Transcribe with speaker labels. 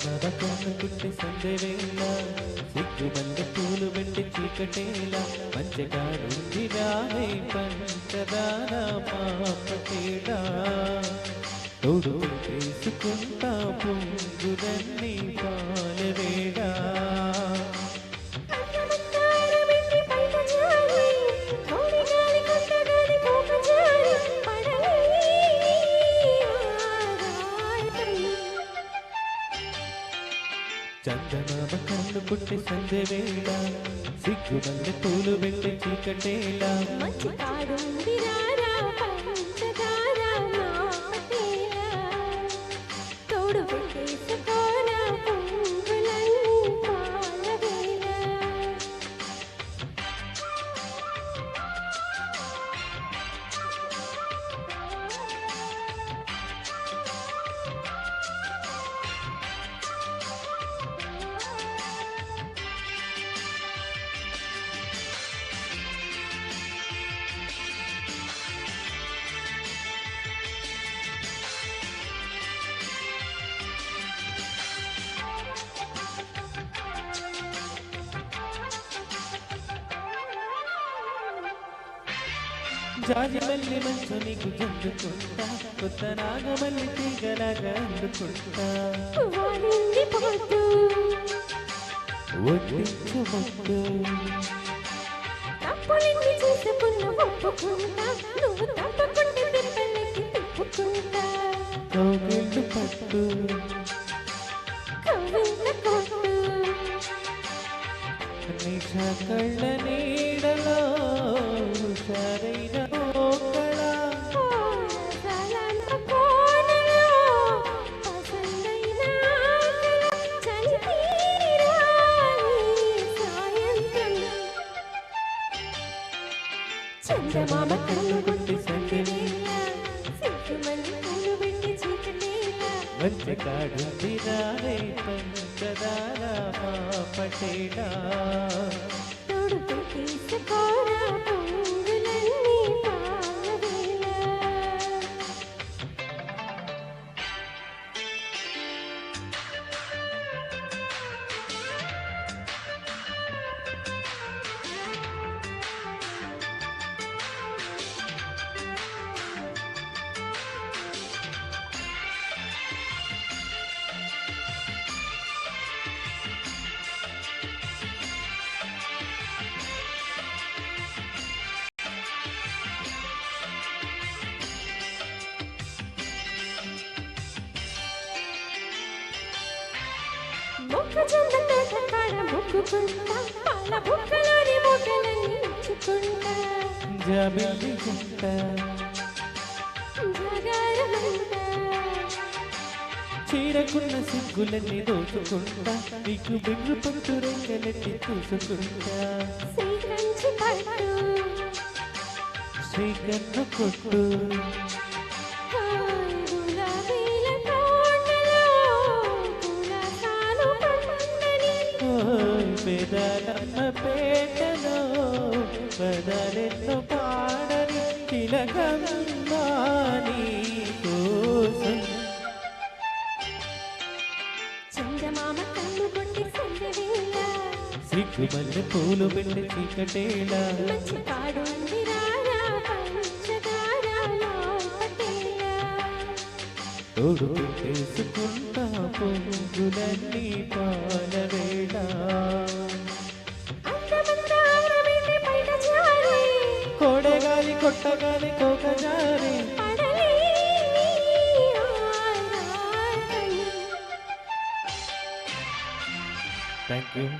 Speaker 1: చందమామ కన్ను కుట్టి సందెవేళ సిగ్గు మల్లె పూలు వెండి చీకటేళ మంచగాడుంది రావే పంచదార పాపటేళ తోడు తీసుకుంటా పొంగులన్నీ పాలవేళ చందమామ కన్ను కుట్టి సందెవేళ సిగ్గు మల్లె పూలు వెండి చీకటేళ జాజి మల్లి మంచు నీకు జందుకుంటా కొత్త నాగమల్లి తీగలాగా అందుకుంటా ఒడ్డించు మొట్టు కౌగిళ్ళు పట్టు నిషా కళ్ళ నీడలో సరైన చందమామ కన్ను కుట్టి సందెవేళ సిగ్గు మల్లె పూలు వెండి చీకటేళ మంచగాడుంది రావే పంచదార పాపటేళ తోడు తీసుకోరా పొంగులన్నీ పాలవేళ. మొక్కజొన్న తోట కాడ మొక్కుకుంటా పాల బుక్కలోని మొక్కలన్నీ ఇచ్చుకుంటా జాబిల్లి జంట జాగారమంట చీరకున్న సిగ్గులన్నీ దోచుకుంటా నీకు బిగ్గు పట్టు రెక్కలెట్టి చూసుకుంటా శ్రీకంచి పట్టు శ్రీకన్న కొట్టు పెదలమ్మ పేటలో బదలెన్నో పాడని తిలకమ్మ నీ కోసం చందమామ కన్ను కొట్టి సందెవేళ సిగ్గు మల్లె పూలు వెండి చీకటేళ మంచగాడుంది రారా పంచదార లోపటేళ తోడు తీసుకుంటా పొంగులన్నీ పాలవేళ కోడగాలి కొట్టగాలి కోకజారి థ్యాంక్ యూ.